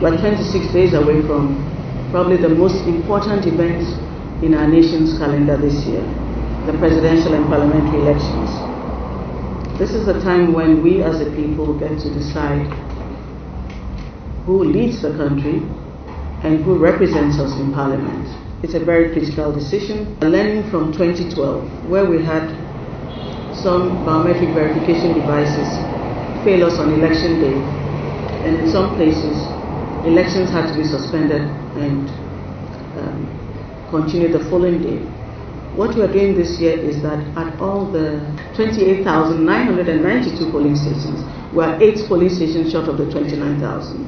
We're 26 days away from probably the most important event in our nation's calendar this year, the presidential and parliamentary elections. This is the time when we as a people get to decide who leads the country and who represents us in parliament. It's a very critical decision. Learning from 2012, where we had some biometric verification devices fail us on election day, and in some places, elections had to be suspended and continue the following day. What we are doing this year is that at all the 28,992 polling stations, we are 8 polling stations short of the 29,000.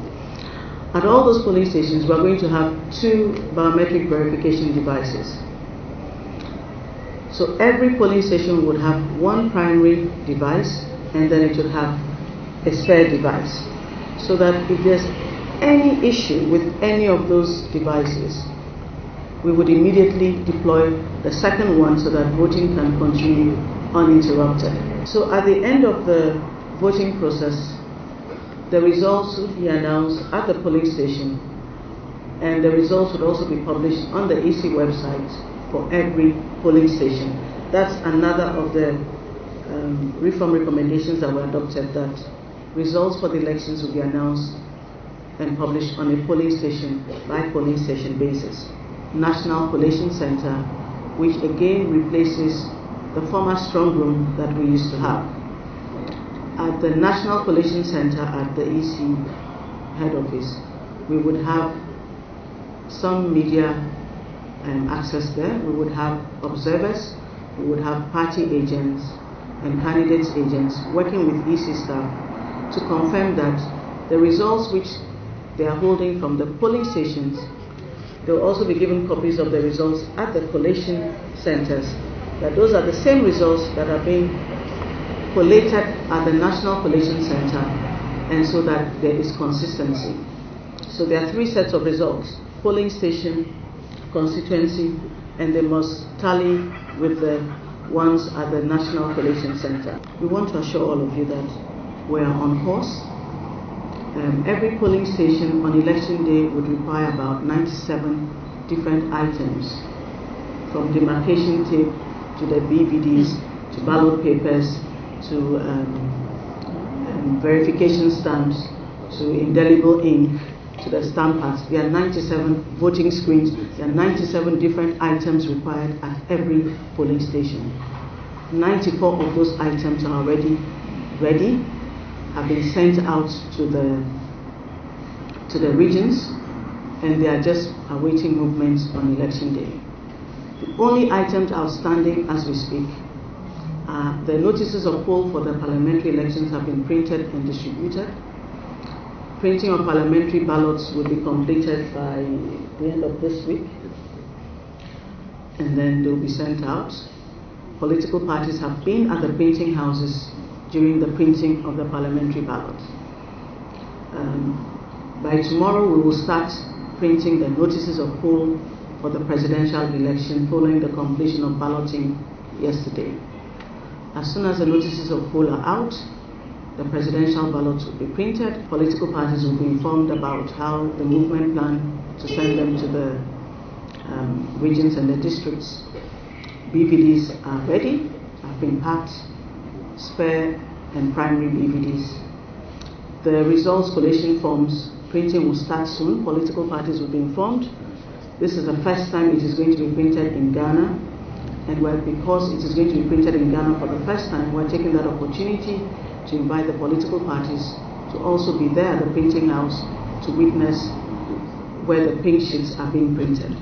At all those polling stations, we are going to have 2 biometric verification devices. So every polling station would have 1 primary device, and then it would have a spare device. So that if there's any issue with any of those devices, we would immediately deploy the second one so that voting can continue uninterrupted. So at the end of the voting process, the results would be announced at the polling station, and the results would also be published on the EC website for every polling station. That's another of the reform recommendations that were adopted, that results for the elections will be announced and published on a polling station by polling station basis. National Collation Center, which again replaces the former strong room that we used to have. At the National Collation Center at the EC head office, we would have some media access there. We would have observers, we would have party agents and candidates agents working with EC staff to confirm that the results which they are holding from the polling stations, they will also be given copies of the results at the collation centers, that those are the same results that are being collated at the National Collation Center, and so that there is consistency. So there are 3 sets of results: polling station, constituency, and they must tally with the ones at the National Collation Center. We want to assure all of you that we are on course. Every polling station on election day would require about 97 different items, from demarcation tape to the BVDs to ballot papers to verification stamps to indelible ink to the stamp pads. There are 97 voting screens. There are 97 different items required at every polling station. 94 of those items are already ready, have been sent out to the regions, and they are just awaiting movements on election day. The only items outstanding as we speak are the notices of poll for the parliamentary elections have been printed and distributed. Printing of parliamentary ballots will be completed by the end of this week, and then they will be sent out. Political parties have been at the printing houses during the printing of the parliamentary ballots. By tomorrow, we will start printing the notices of poll for the presidential election following the completion of balloting yesterday. As soon as the notices of poll are out, the presidential ballots will be printed. Political parties will be informed about how the movement plan to send them to the regions and the districts. BVDs are ready, have been packed, spare and primary BVDs. The results collation forms printing will start soon. Political parties will be informed. This is the first time it is going to be printed in Ghana, and because it is going to be printed in Ghana for the first time, we're taking that opportunity to invite the political parties to also be there at the printing house to witness where the pink sheets are being printed.